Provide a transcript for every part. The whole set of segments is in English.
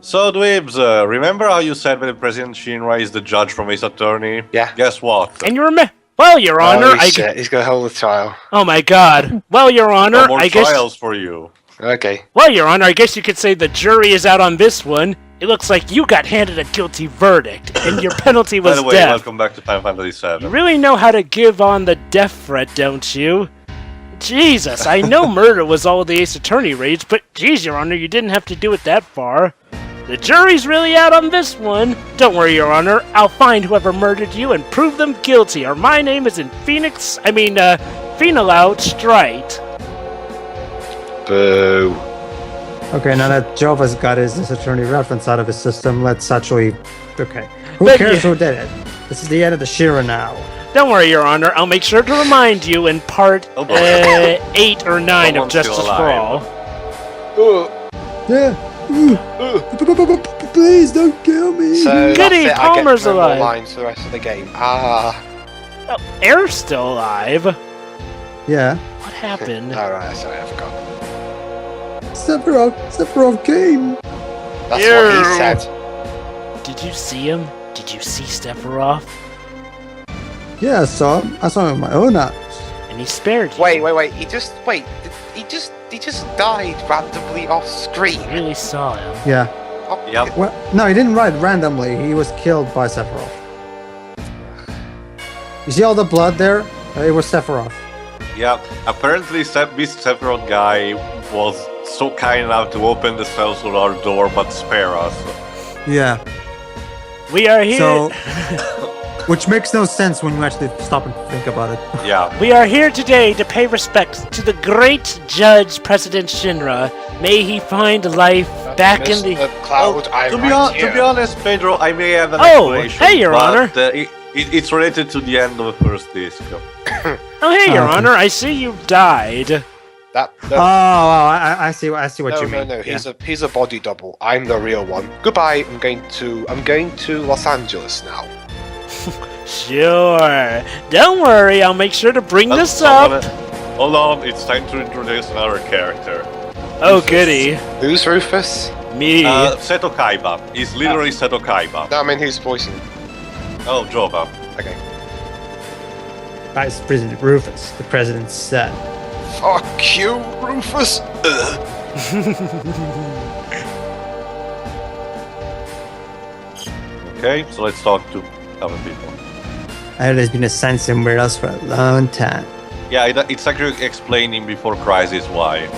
So, Dweebs, remember how you said that President Shinra is the judge from Ace Attorney? Yeah. Guess what? And you remember? Well, Your Honor, shit, he's gonna hold the trial. Oh my God. Well, Your Honor, No more I guess. trials for you. Okay. Well, Your Honor, I guess you could say the jury is out on this one. It looks like you got handed a guilty verdict, and your penalty was By the way, death. welcome back to Final Fantasy VII. You really know how to give on the death threat, don't you? Jesus, I know murder was all the Ace Attorney rage, but geez, Your Honor, you didn't have to do it that far. The jury's really out on this one. Don't worry, Your Honor. I'll find whoever murdered you and prove them guilty, or my name is in Phenolout Strite. Boo. Okay, now that Jova's got his attorney reference out of his system, let's actually... Okay. Who But cares yeah. who did it? This is the end of the Shira now. Don't worry, Your Honor. I'll make sure to remind you in part Oh, boy. 8 or 9 of Someone's Justice still for alive. All. Yeah. Please don't kill me. So Goody, that's it. Palmer's I get no more alive. lines for the rest of the game. Ah. Oh, Air's still alive. What Yeah. happened? Alright, sorry, I forgot. Sephiroth came. That's what he said. Did you see him? Did you see Sephiroth? Yeah, I saw him. I saw him with my own eyes. And he spared you. Wait. He just died randomly off screen. I really saw him. Yeah. Oh, Yep. Well, no, he didn't ride randomly. He was killed by Sephiroth. You see all the blood there? It was Sephiroth. Yeah, apparently this Sephiroth guy was so kind enough to open the cell solar door but spare us. Yeah. We are here. So, which makes no sense when you actually stop and think about it. Yeah. We are here today to pay respects to the great Judge President Shinra. May he find life back in the... cloud. to be honest, Pedro, I may have an Oh, explanation. hey, Your but, Honor. It's related to the end of the first disc. Oh, hey, Your okay. Honor, I see you died. I see what you mean. No. He's a body double. I'm the real one. Goodbye. I'm going to Los Angeles now. Sure. Don't worry, I'll make sure to bring this up. Hold on, it's time to introduce another character. Oh, goody. Who's Rufus? Me. Seto Kaiba. He's literally Seto Kaiba. No, I mean who's voicing? Oh, Jova. Okay. Vice President Rufus, the president said. Fuck you, Rufus. Okay, so let's talk to other people. I heard he's been assigned somewhere else for a long time. Yeah, it's actually explaining before Crisis why.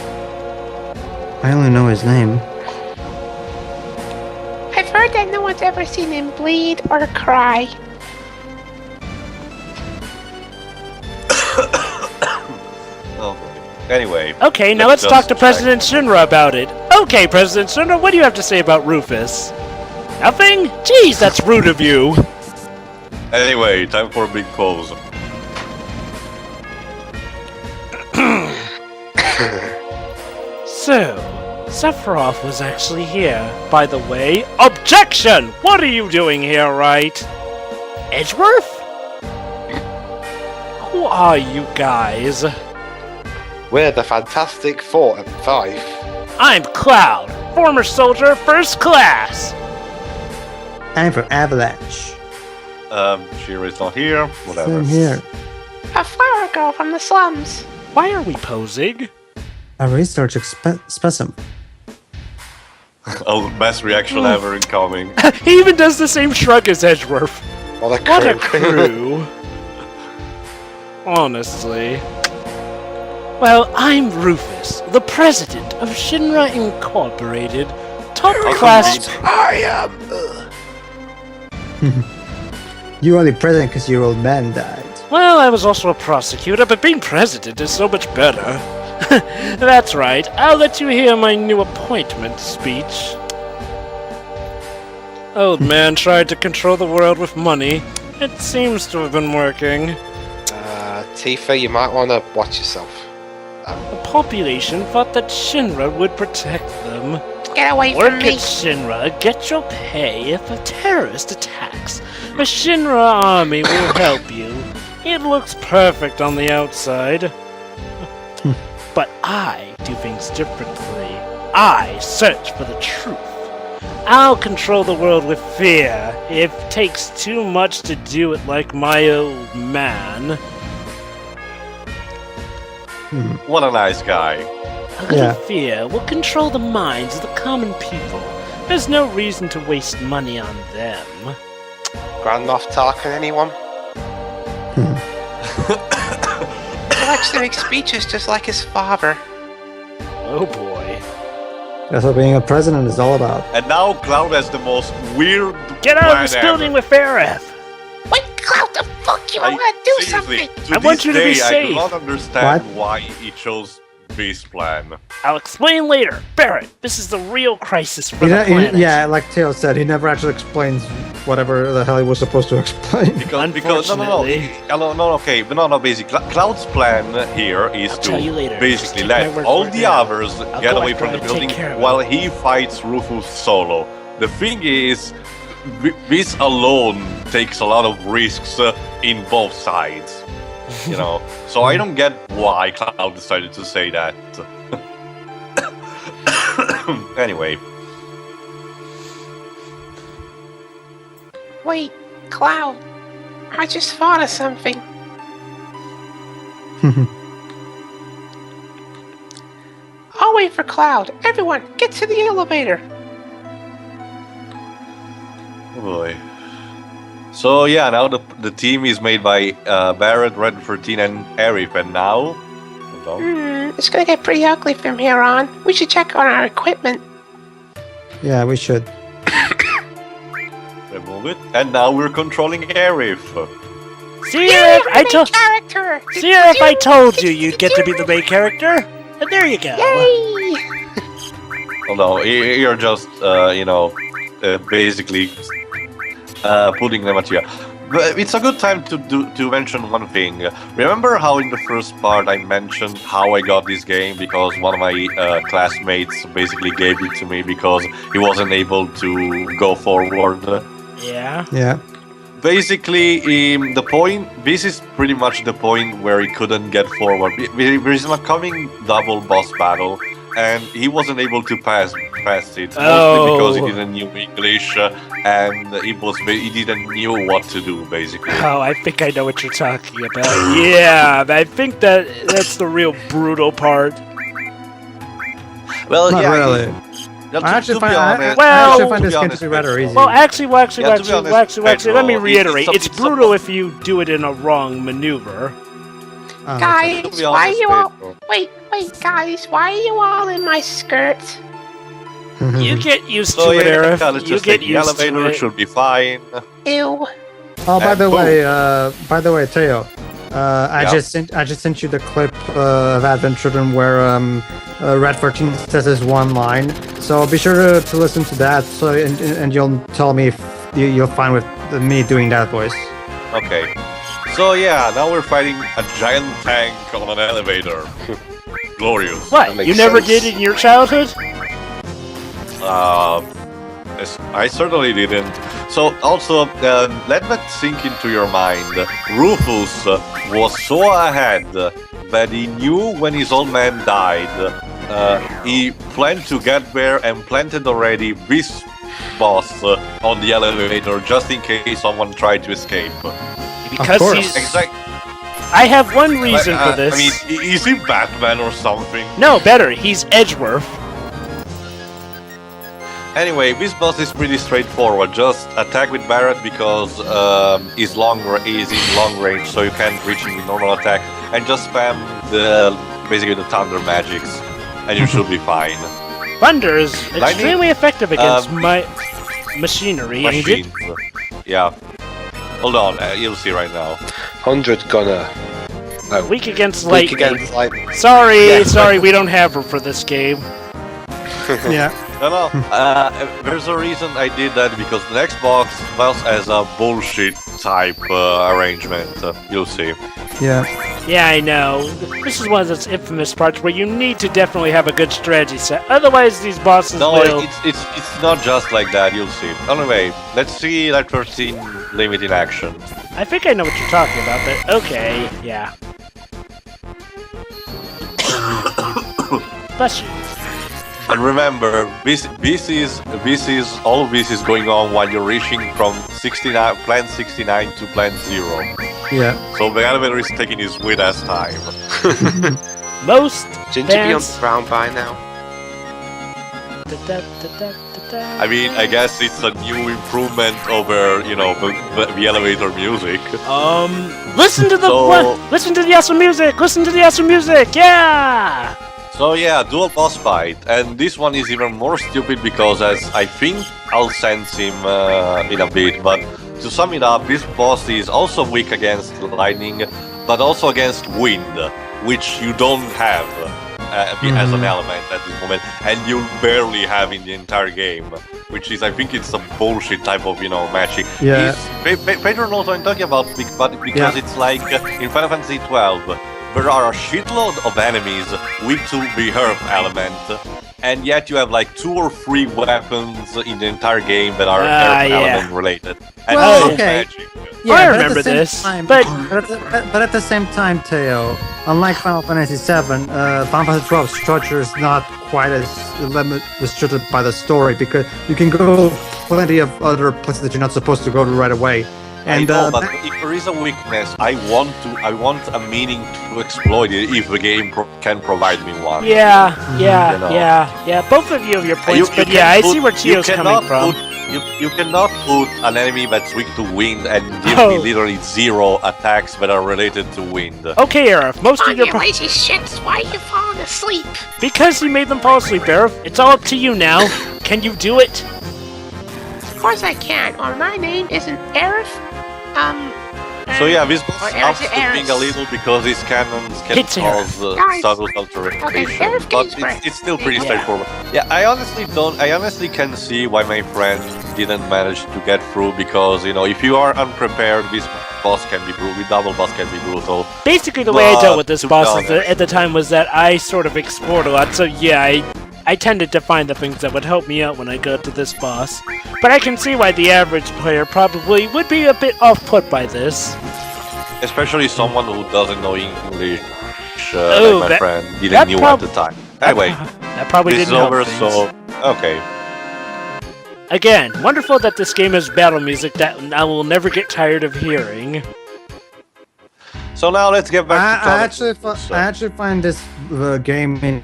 I only know his name. I've heard that no one's ever seen him bleed or cry. Oh, anyway. Okay, now let's talk to President Shinra about it. Okay, President Shinra, what do you have to say about Rufus? Nothing? Jeez, that's rude of you. Anyway, time for a big pause. So, Sephiroth was actually here. By the way, objection! What are you doing here, right? Edgeworth? Who are you guys? We're the Fantastic 4 and 5. I'm Cloud, former soldier, first class. I'm from Avalanche. Shira's not here. Whatever. Same here. A flower girl from the slums. Why are we posing? A research specimen. Oh, best reaction ever incoming. He even does the same shrug as Edgeworth. What a What a crew. crew. Honestly. Well, I'm Rufus, the president of Shinra Incorporated. Top class. I am. You're only president because your old man died. Well, I was also a prosecutor, but being president is so much better. That's right. I'll let you hear my new appointment speech. Old man tried to control the world with money. It seems to have been working. Tifa, you might want to watch yourself. The population thought that Shinra would protect them. Get away Work from me. at Shinra, get your pay. If a terrorist attacks, a Shinra army will help you. It looks perfect on the outside. But I do things differently. I search for the truth. I'll control the world with fear. It takes too much to do it like my old man. What a nice guy. A little fear will control the minds of the common people. There's no reason to waste money on them. Grand Moff Tarkin, anyone? He likes to make speeches just like his father. Oh boy. That's what being a president is all about. And now Cloud has the most weird Get out of plan this building ever. with Faref! Wait, Cloud, the fuck you! I want to do Seriously, something! I want you to be I safe. do not understand What? why he chose this plan. I'll explain later. Barrett, this is the real crisis for He the ne- planet. yeah, like Teo said, he never actually explains whatever the hell he was supposed to explain. Because no, basically, Cloud's plan here is tell you to later. basically Just take my let word all for it the now. others I'll get go away after from the him and building take care of while him. he fights Rufus solo. The thing is, this alone takes a lot of risks in both sides. You know, so I don't get why Cloud decided to say that. Anyway. Wait, Cloud. I just thought of something. I'll wait for Cloud. Everyone, get to the elevator. Oh boy. So yeah, now the team is made by Barrett, Red 13, and Arif, and now... It's gonna get pretty ugly from here on. We should check on our equipment. Yeah, we should. Remove it. And now we're controlling Arif. See if I told character. See if I told you you'd get to be the main character? And there you go. Yay! Oh no, you're just, basically putting them at you. But it's a good time to mention one thing. Remember how in the first part I mentioned how I got this game because one of my classmates basically gave it to me because he wasn't able to go forward? Yeah. Yeah. Basically, this is pretty much the point where he couldn't get forward. There is an upcoming double boss battle, and he wasn't able to pass it, mostly because he didn't know English, and he didn't know what to do, basically. Oh, I think I know what you're talking about. Yeah, I think that's the real brutal part. Well, Not yeah, really. I actually find this game to be rather easy. Well, actually, let me Pedro, reiterate. it's It's brutal if you do it in a wrong maneuver. Guys, To be why are honest, you all... Pedro. Wait, guys, why are you all in my skirt? You get used to So it, yeah, Arif. let's You just get take the used to elevator, it. should be fine. Ew. Oh, by the boom. way, Teo, I just sent you the clip of Advent Children where Red 14 says this one line. So be sure to listen to that. So and you'll tell me if you're fine with me doing that voice. Okay. So yeah, now we're fighting a giant tank on an elevator. Glorious. What? makes You never sense. did in your childhood? I certainly didn't. So also, let that sink into your mind. Rufus was so ahead that he knew when his old man died. He planned to get there and planted already this boss on the elevator just in case someone tried to escape. Because course. he's... Exactly. I have one reason for this. I mean, is he Batman or something? No, better. He's Edgeworth. Anyway, this boss is pretty straightforward. Just attack with Barrett because he's in long range, so you can't reach him with normal attack, and just spam basically the thunder magics, and you should be fine. Thunder is Lightning? extremely effective against my machinery. and it- Machines. Yeah. Hold on, you'll see right now. 100 gunner. No. Weak against Weak lightning. against lightning. Sorry, we don't have her for this game. Yeah. No. There's a reason I did that because the next boss has a bullshit type arrangement. You'll see. Yeah. Yeah, I know. This is one of those infamous parts where you need to definitely have a good strategy set. Otherwise, these bosses No, will... it's not just like that. You'll see. Anyway, let's see that 13 limit in action. I think I know what you're talking about, but okay, yeah. Bless you. And remember, this is all of this is going on while you're reaching from 69 Plan 69 to Plan 0. Yeah. So the elevator is taking his sweet ass time. Most Shouldn't you be on fans... the ground by now? I mean, I guess it's a new improvement over, you know, the elevator music. Listen to the listen to the awesome music. Listen to the awesome music. Yeah. So yeah, dual boss fight, and this one is even more stupid because, as I think I'll sense him in a bit, but to sum it up, this boss is also weak against lightning, but also against wind, which you don't have as an element at this moment, and you barely have in the entire game, which is, I think it's some bullshit type of, you know, magic. Yeah. Pedro knows what I'm talking about, because it's like in Final Fantasy XII, there are a shitload of enemies weak to the earth element, and yet you have like 2 or 3 weapons in the entire game that are earth element related. And Well, no okay. magic. Yeah, I but at remember the same this, time- but- but at the same time, Teo, unlike Final Fantasy VII, Final Fantasy XII structure is not quite as restricted by the story, because you can go plenty of other places that you're not supposed to go to right away. I know, but if there is a weakness, I want a meaning to exploit it if the game can provide me one. Yeah. You know. Yeah. Both of you have your points, but yeah, I see where Tio's coming from. You cannot put an enemy that's weak to wind and give me literally 0 attacks that are related to wind. Okay, Aerith, most Oh, of your you lazy shits, why are you falling asleep? because you made them fall asleep, Aerith. It's all up to you now. Can you do it? Of course I can. Well, my name isn't Aerith. So yeah, this boss or helps Aerith to being a little because his cannons can Hits her. cause Guys. subtle alteration, Aerith but Ginsburg. it's still pretty Yeah. straightforward. Yeah, I honestly can see why my friend didn't manage to get through, because, you know, if you are unprepared, this boss can be brutal, double boss can be brutal. Basically, the way I dealt with this to be boss honest- at the time was that I sort of explored a lot, so yeah, I tended to find the things that would help me out when I got to this boss. But I can see why the average player probably would be a bit off-put by this. Especially someone who doesn't know English, Oh, like my friend that didn't knew at the time. Anyway, That probably this is didn't help over, things. so okay. Again, wonderful that this game has battle music that I will never get tired of hearing. So now let's get back to I topic. actually find this game in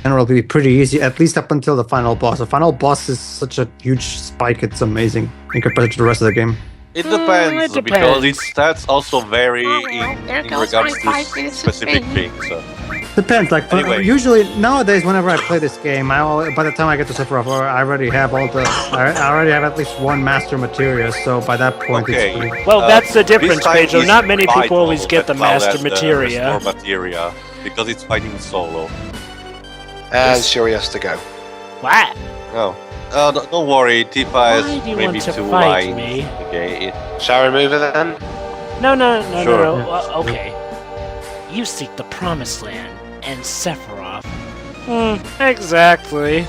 general to be pretty easy, at least up until the final boss. The final boss is such a huge spike; it's amazing in comparison to the rest of the game. It depends, it because depends. its stats also vary Oh, well, there in goes regards my to 5 minutes of specific fame. things. Depends. Like Anyway. usually nowadays, whenever I play this game, by the time I get to Sephiroth, I already have I already have at least 1 master materia. So by that point, Okay. it's pretty... Well, that's the This difference, time Pedro. is Not many people vital always get the that Cloud master has the materia. restore materia, because it's fighting solo. And Shuri has to go. What? No. Don't worry, Tifa Why has do you maybe want to 2 fight lines. me? Okay. Shall I remove her then? No. Sure. Okay. You seek the Promised Land and Sephiroth. Exactly.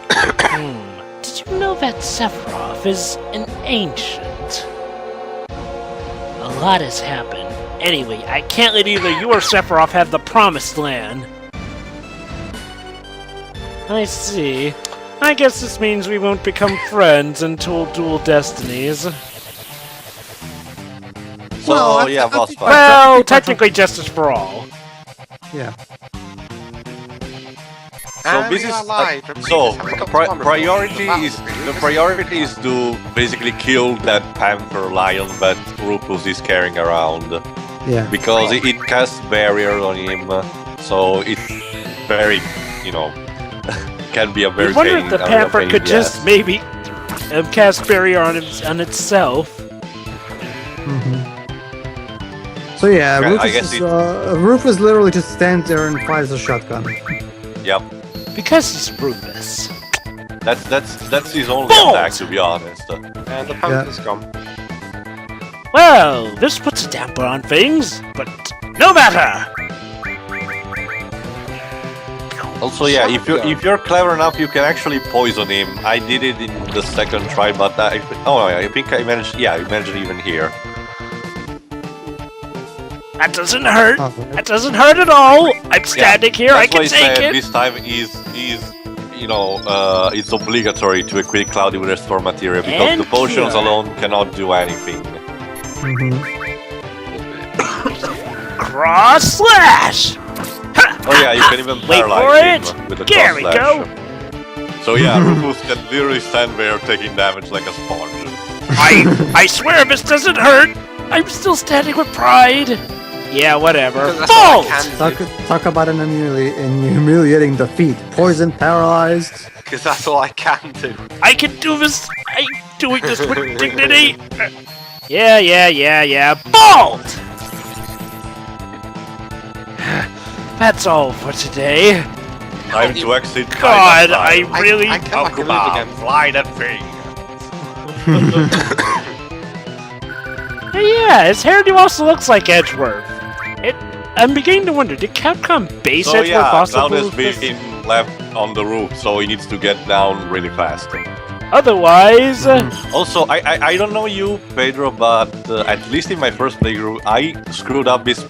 Did you know that Sephiroth is an ancient? A lot has happened. Anyway, I can't let either you or Sephiroth have the Promised Land. I see. I guess this means we won't become friends until Dual Destinies. So Well, yeah, I boss think- fight. Well, technically Justice for All. Yeah. So And this we is are live from so previous episode pri- of priority Battle is Series. the priority is to basically kill that panther lion that Rufus is carrying around, Yeah. because it casts barrier on him, so it's very, you know, can be a very I wonder pain. if the a panther pain, could just yes. maybe cast barrier on itself. So yeah, Yeah, I Rufus, guess Rufus literally just stands there and fires a shotgun. Yep, Because he's Rufus. that's his only Bolt! attack, to be honest. And the panther's gone. Well, this puts a damper on things, but no matter! Also, yeah, if you're clever enough, you can actually poison him. I did it in the second try, but I think I managed. Yeah, I managed even here. That doesn't hurt. Oh, That doesn't hurt at all. I'm standing here. I can take it. This time is it's obligatory to equip Cloudy with Restore Materia because And the potions cure. alone cannot do anything. Cross slash. Oh yeah, you can even Wait for paralyze it. him with the There we cross go. slash. So yeah, Rufus can literally stand there taking damage like a sponge. I swear this doesn't hurt. I'm still standing with pride. Yeah, whatever. That's all I Bolt! can do. Talk about an humiliating defeat. Poison, paralyzed. Because that's all I can do. I can do this. I'm doing this with dignity. Yeah. Bolt! That's all for today. Time to exit. God, Kaiba. I really. I can live again. Fly that thing. Hey, yeah, his hairdo also looks like Edgeworth. I'm beginning to wonder, did Capcom base So Edgeworth yeah, also Cloud is move this? being left on the roof, so he needs to get down really fast. Otherwise, Also, I don't know you, Pedro, but at least in my first playthrough, I screwed up this.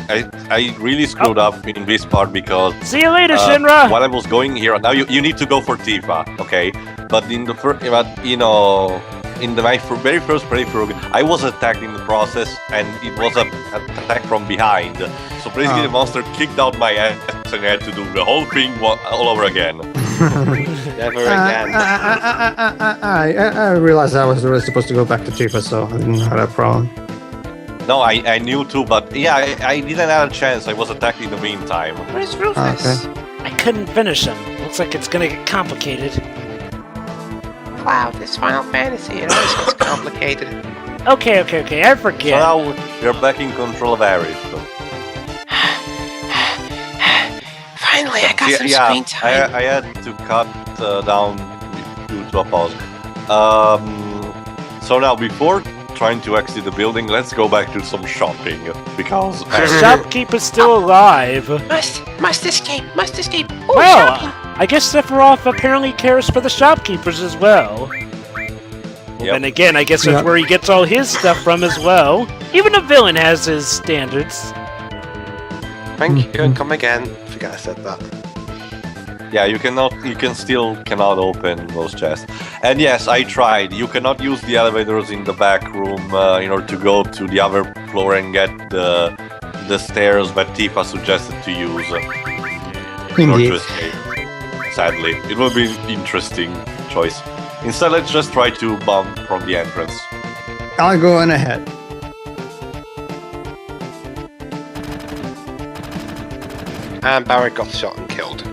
I really screwed up in this part because see you later, Shinra. while I was going here, now you need to go for Tifa, okay? But in the first, my very first playthrough, I was attacked in the process, and it was an attack from behind. So basically, the monster kicked out my ass, and I had to do the whole thing all over again. Never again. I realized I was really supposed to go back to Tifa, so I didn't have that problem. No, I knew too, but yeah, I didn't have a chance. I was attacked in the meantime. Where's Rufus? Okay. I couldn't finish him. Looks like it's gonna get complicated. Cloud, this Final Fantasy, it always gets complicated. Okay, I So forget. now you're back in control of Aerith. Finally, I got some Yeah, screen time. I had to cut down due to a pause. So now, before trying to exit the building, let's go back to some shopping, because... The shopkeeper's still alive. Must escape. Oh, Well, shopping. I guess Sephiroth apparently cares for the shopkeepers as well. Yep. And again, I guess that's where he gets all his stuff from as well. Even a villain has his standards. Thank you, and come again. Forget I said that. Yeah, you still cannot open those chests. And yes, I tried. You cannot use the elevators in the back room in order to go to the other floor and get the stairs that Tifa suggested to use in order to escape. Sadly, it will be an interesting choice. Instead, let's just try to bomb from the entrance. I'll go on ahead. And Barrett got shot and killed.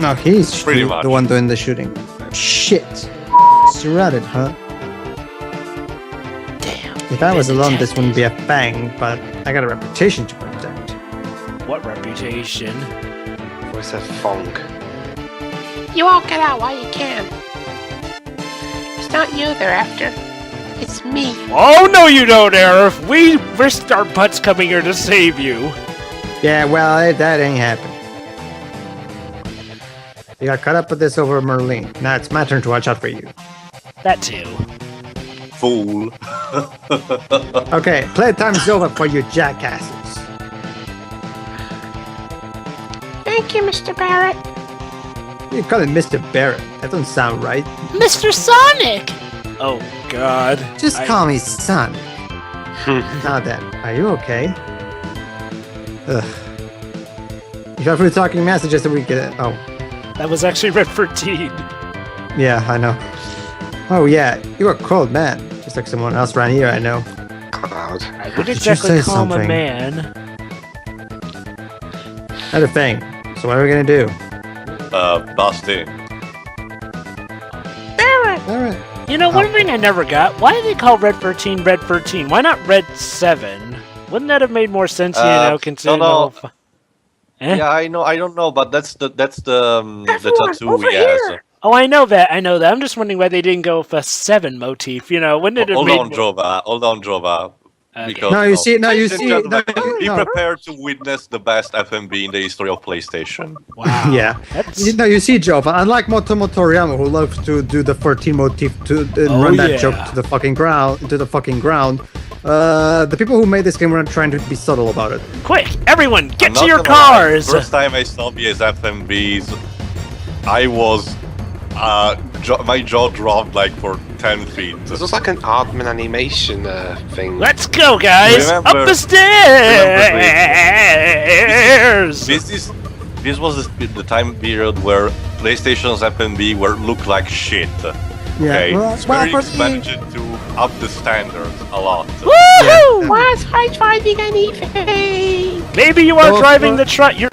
No, he's Pretty much. the one doing the shooting. Shit. Surrounded, huh? Damn. If I was alone, this wouldn't be a bang, but I got a reputation to protect. What reputation? Voice of Fong. You all get out while you can. It's not you they're after. It's me. Oh no, you don't, Aerith. We risked our butts coming here to save you. Yeah, well, that ain't happening. You got caught up with this over Merlin. Now it's my turn to watch out for you. That too. Fool. Okay, playtime's over for you jackasses. Thank you, Mr. Barrett. You call him Mr. Barrett. That doesn't sound right. Mr. Sonic! Oh God. Just call me son. Now then, are you okay? Ugh. You got through talking messages that we get. Oh, That was actually Red 13. yeah, I know. Oh yeah, you're a cold man, just like someone else around here I know. Cloud. I would you exactly say call him a something? man. Another thing. So what are we gonna do? Bust in. Barrett! All right. You know, one thing I never got, why do they call Red 13 Red 13? Why not Red 7? Wouldn't that have made more sense, considering no. the whole Eh? Yeah, I know. I don't know, but that's the Everyone, tattoo over he has. here. Oh, I know that. I'm just wondering why they didn't go with a 7 motif. You know, wouldn't it have Hold made on, Jova. Hold on, Jova. Okay. Because, No, you see, no, you ladies and see, gentlemen, no, be no. prepared to witness the best FMB in the history of PlayStation. Wow. Yeah. That's... No, you see, Jova, unlike Motomo Toriyama, who loves to do the 14 motif to Oh, run that yeah. joke to the fucking ground, The people who made this game were not trying to be subtle about it. Quick, everyone, get I'm to not your gonna lie, cars! First time I saw these FMVs, I was my jaw dropped like for 10 feet. This was like an Aardman animation thing. Let's go, guys! Up the stairs! This was the time period where PlayStation's FMV looked like shit. Yeah. Okay, Well, Square for Enix me- managed to up the standards a lot. Woohoo! Why is I driving anything? Maybe you are Well, driving well- the truck. You're.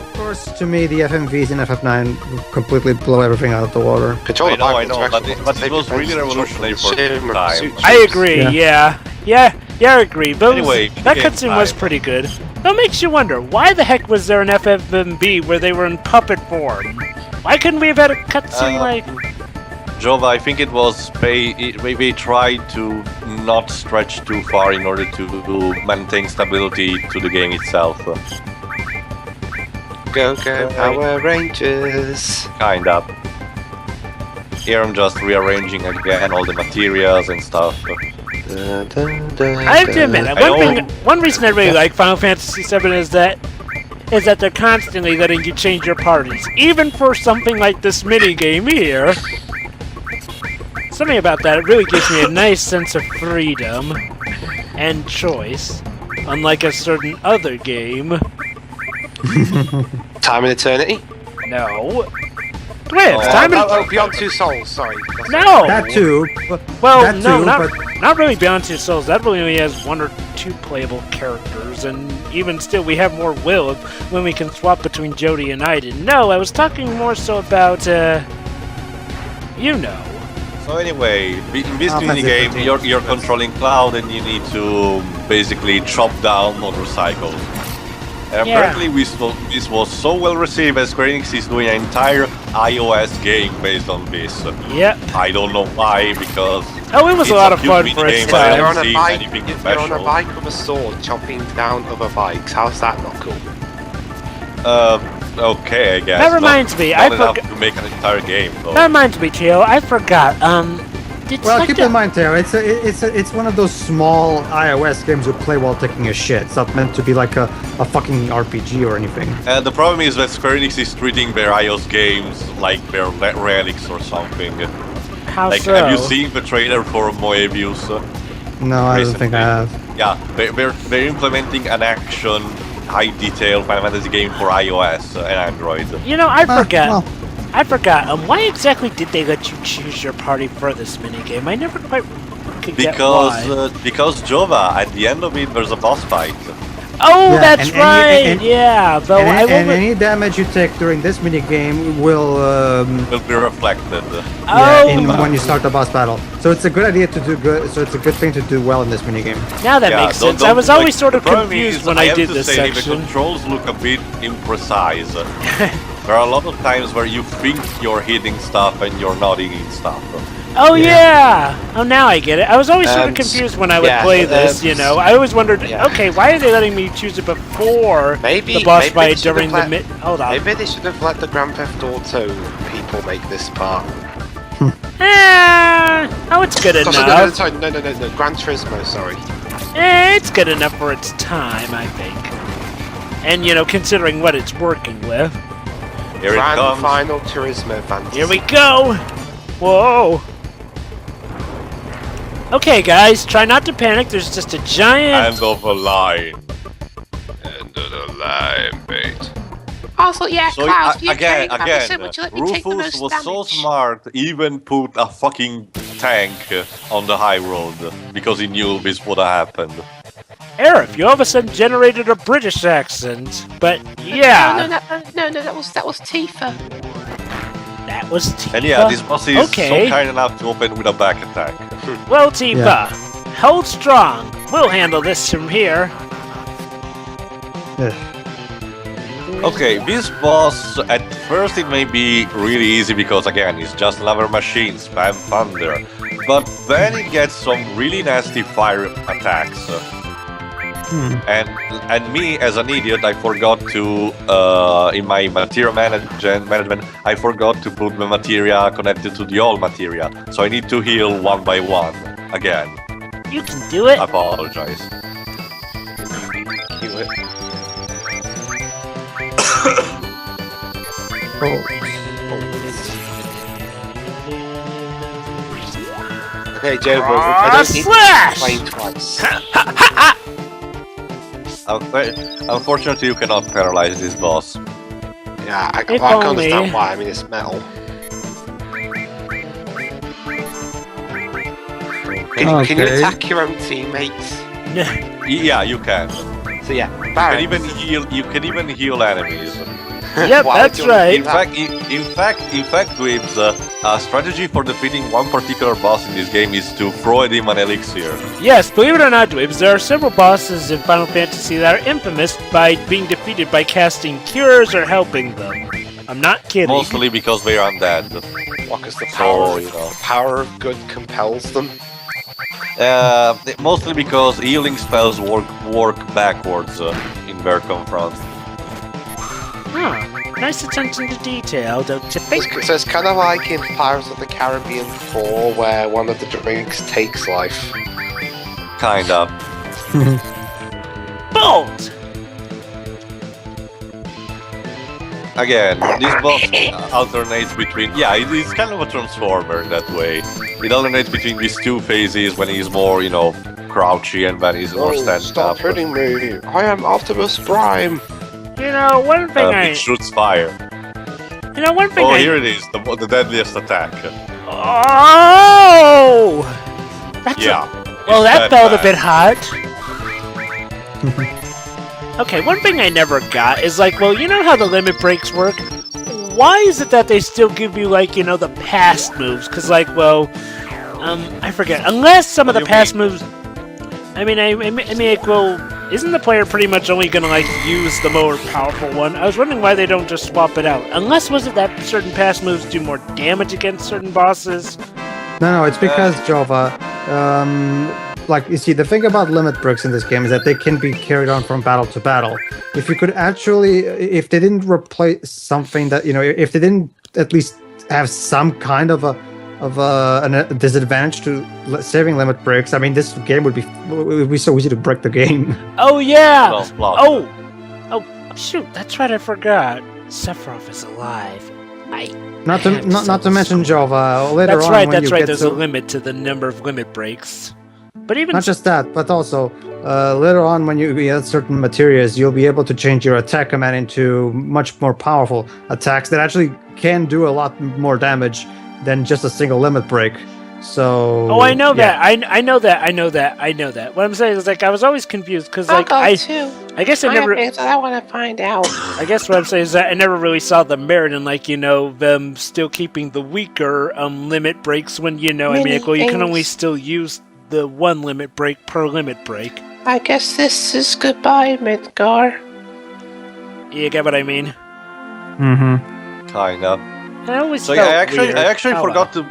Of course, to me, the FMVs in FF9 completely blow everything out of the water. Control I the bike know, was but actually it was really control revolutionary for the Shinra time. suits. I agree. Yeah. Yeah, I agree. Those, Anyway, that game cutscene was time. pretty good. That makes you wonder, why the heck was there an FFMB where they were in puppet form? Why couldn't we have had a cutscene like? Jova, I think it was they tried to not stretch too far in order to maintain stability to the game itself. Go, Power Rangers! Kind of. Here I'm just rearranging again all the materials and stuff. I have to admit, one reason I really like Final Fantasy VII is that they're constantly letting you change your parties, even for something like this mini game here. Something about that, it really gives me a nice sense of freedom and choice, unlike a certain other game. Time and Eternity? No. Twins, time and... Beyond Two Souls, sorry. No! That too. Well, that no, too, not really Beyond Two Souls. That really only has 1 or 2 playable characters, and even still, we have more will when we can swap between Jody and Aiden. No, I was talking more so about, you know. So anyway, in this Fantasy minigame, 15. you're controlling Cloud and you need to basically chop down motorcycles. And Yeah. apparently this was so well received that Square Enix is doing an entire iOS game based on this. Yep. I don't know why, because Oh, it was it's a lot of cute fun for its minigame, but I If time. you're on haven't a seen bike, anything if you're on a special. bike with a sword chopping down other bikes, how's that not cool? Okay, I guess. That reminds me, not I enough forgot. to make an entire game, though. That reminds me, Tio. I forgot. Did Well, Select keep in mind, Teo, it's one of those small iOS games you play while taking a shit. It's not meant to be like a fucking RPG or anything. The problem is that Square Enix is treating their iOS games like they're relics or something. How Like, so? have you seen the trailer for Moebius? No, I don't think I have. Yeah, they're implementing an action, high-detail Final Fantasy game for iOS and Android. You know, I forgot. well. I forgot. Why exactly did they let you choose your party for this minigame? I never quite could get why. Because Jova, at the end of it, there's a boss fight. Oh, Yeah, that's and right. any- and- Yeah, though I And will. any damage you take during this minigame will Will be reflected. Oh, when you start the boss battle. So it's a good idea to do good. So it's a good thing to do well in this minigame. now that Yeah, makes don't- sense. I was always like, sort of the problem confused is, when I have did to this say, The section. controls look a bit imprecise. There are a lot of times where you think you're hitting stuff and you're not hitting stuff. Oh yeah. Oh, now I get it. I was always sort of And- confused when I would yeah, play this. You know, I always wondered, yeah. okay, why are they letting me choose it before Maybe the boss maybe fight they should during have the let- mid? Hold on. Maybe they should have let the Grand Theft Auto people make this part. Oh, it's good Sorry, enough. sorry, no, Gran Turismo, sorry. It's good enough for its time, I think. And you know, considering what it's working with. Here it Grand comes. Final Turismo Fantasy. Here we go! Whoa! Okay, guys, try not to panic. There's just a giant. End of a line. End of the line, mate. Also, yeah, So Klaus, you again, carried me so much you let me take the Rufus most was so damage. smart, even put a fucking tank on the high road because he knew this would have happened. Arif, you all of a sudden generated a British accent. But yeah, No, that was Tifa. that was Tifa. And yeah, this boss is Okay. so kind enough to open with a back attack. Well, Tifa, hold strong. We'll handle this from here. Ugh. Okay, this boss, at first it may be really easy because again, it's just another machine, spam thunder. But then it gets some really nasty fire attacks. And me, as an idiot, I forgot to, in my material management, I forgot to put the materia connected to the old materia. So I need to heal one by one. again. You can do it. I apologize. Cue it. Okay, Joe, I don't need slash! to explain twice. Unfortunately, you cannot paralyze this boss. Yeah, I If can only. understand why. I mean, it's metal. Can you attack your own teammates? Yeah, you can. So yeah, You can Baron. even heal. You can even heal enemies. Yep, Why that's would you right. In fact, Dweebs, a strategy for defeating one particular boss in this game is to throw at him an elixir. Yes, believe it or not, Dweebs, there are several bosses in Final Fantasy that are infamous by being defeated by casting cures or helping them. I'm not kidding. Mostly because they are undead. What is the So, you know. power of good compels them? Mostly because healing spells work backwards in their confront. Huh. Nice attention to detail, don't you think? So it's kind of like in Pirates of the Caribbean 4, where one of the drinks takes life. Kinda. Bolt! Again, this boss alternates between... Yeah, it's kind of a transformer in that way. It alternates between these two phases when he's more, you know, crouchy and when he's more standing stop up. hitting me! I am Optimus Prime! You know, one thing It shoots fire. You know, one thing Oh, here it is, the deadliest attack. Oh! That's Yeah. Well, it's that felt bad. a bit hot. Okay, one thing I never got is like, well, you know how the limit breaks work? Why is it that they still give you, like, you know, the past moves? Because, like, well, I forget. Unless some of What the do you past moves... I mean, like, well, isn't the player pretty much only gonna, like, use the more powerful one? I was wondering why they don't just swap it out. Unless, was it that certain past moves do more damage against certain bosses? No, it's because Jova. Like, you see, the thing about limit breaks in this game is that they can be carried on from battle to battle. If you could actually, if they didn't replace something that, you know, if they didn't at least have some kind of a disadvantage to saving limit breaks, I mean, this game would be so easy to break the game. Oh, yeah! Well, plot. Oh, shoot, that's right, I forgot. Sephiroth is alive. Not to mention Jova. Later That's on, right, when that's you right, get there's to, a limit to the number of limit breaks. But even not just that, but also later on when you get certain materials, you'll be able to change your attack command into much more powerful attacks that actually can do a lot more damage than just a single limit break. So. Oh, I know yeah. that. I know that. What I'm saying is, like, I was always confused because, like, I guess I never. I want to find out. I guess what I'm saying is that I never really saw the merit in, like, you know, them still keeping the weaker limit breaks when, you know, I mean, like, well, you can only still use the one limit break per limit break. I guess this is goodbye, Midgar. You get what I mean? Mm-hmm. Kinda. I always So felt yeah, weird. I actually Oh, forgot to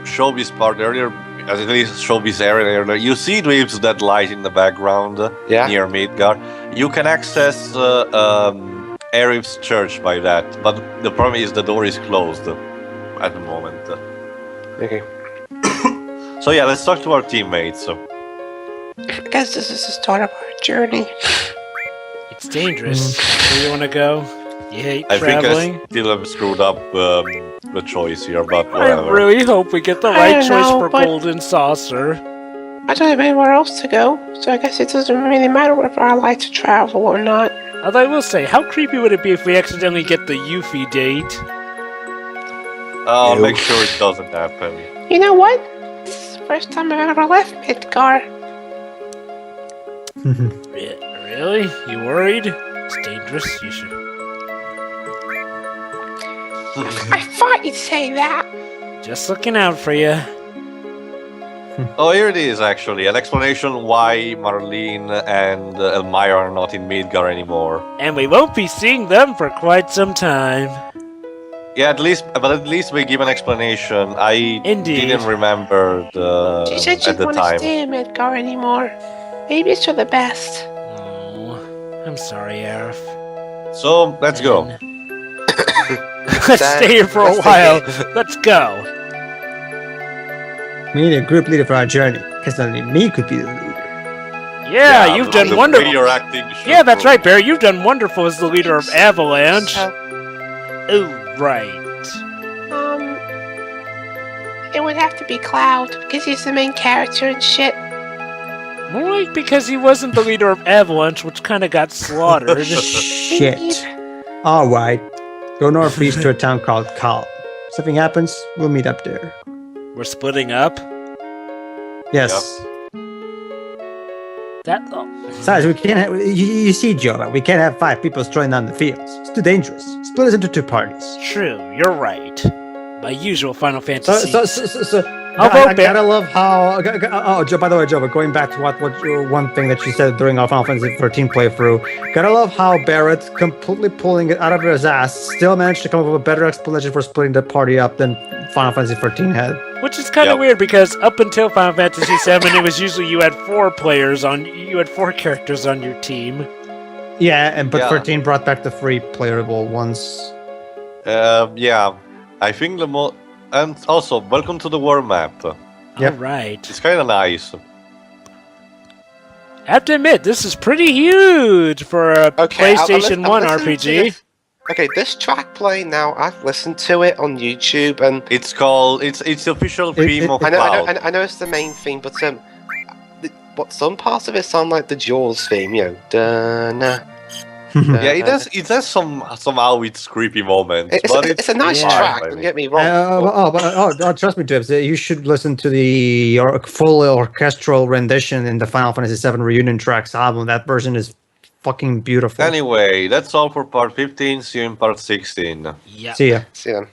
show this part earlier, at least show this area earlier. You see Dweeb's that light in the background Yeah. near Midgar. You can access Arif's church by that, but the problem is the door is closed at the moment. Okay. So yeah, let's talk to our teammates. I guess this is the start of our journey. It's dangerous. Where you want to go? You hate I traveling? think I still have screwed up the choice here, but I whatever. really hope we get the I right don't choice know, for but- Golden Saucer. I don't have anywhere else to go, so I guess it doesn't really matter whether I like to travel or not. Although I will say, how creepy would it be if we accidentally get the Yuffie date? I'll Ew. make sure it doesn't happen. You know what? This is the first time I've ever left Midgar. Really? You worried? It's dangerous. You should. I thought you'd say that. Just looking out for you. Oh, here it is, actually. An explanation why Marlene and Elmira are not in Midgar anymore. And we won't be seeing them for quite some time. Yeah, at least we give an explanation. I Indeed. didn't remember She said she at the didn't want to time. stay in Midgar anymore. Maybe it's for the best. Oh, I'm sorry, Arif. So, let's go. Let's stay here for a while. Let's go. We need a group leader for our journey. because only me could be the leader. Yeah, you've done the way wonderful. you're acting. Yeah, that's right, Bear. You've done wonderful as the leader of Avalanche. Oh, right. It would have to be Cloud, because he's the main character and shit. More like because he wasn't the leader of Avalanche, which kind of got slaughtered. Shit. Alright. Go northeast to a town called Kalm. If something happens, we'll meet up there. We're splitting up? Yes. That. Besides, we can't have, you see, Joe, we can't have 5 people strolling down the fields. It's too dangerous. Split us into 2 parties. True, you're right. My usual Final Fantasy. I gotta love how. Oh, Joe. By the way, Joe, but going back to what one thing that you said during our Final Fantasy 13 playthrough, gotta love how Barrett, completely pulling it out of his ass, still managed to come up with a better explanation for splitting the party up than Final Fantasy 13 had. Which is kind of weird because up until Final Fantasy VII, it was usually you had 4 characters on your team. Yeah, but 13 brought back the 3 playable ones. Yeah, I think the more. And also, welcome to the world map. Yep. Alright. It's kind of nice. I have to admit, this is pretty huge for a PlayStation 1 RPG. Okay, this track playing now, I've listened to it on YouTube, and It's called. It's the official theme of Cloud. I know it's the main theme, but some parts of it sound like the Jaws theme, Da-na. Yeah, it has somehow its creepy moments, but it's a nice fine, track. I Don't mean. get me wrong. Trust me, Tibbs. You should listen to the full orchestral rendition in the Final Fantasy VII Reunion Tracks album. That version is fucking beautiful. Anyway, that's all for part 15. See you in part 16. Yeah. See ya. See you then.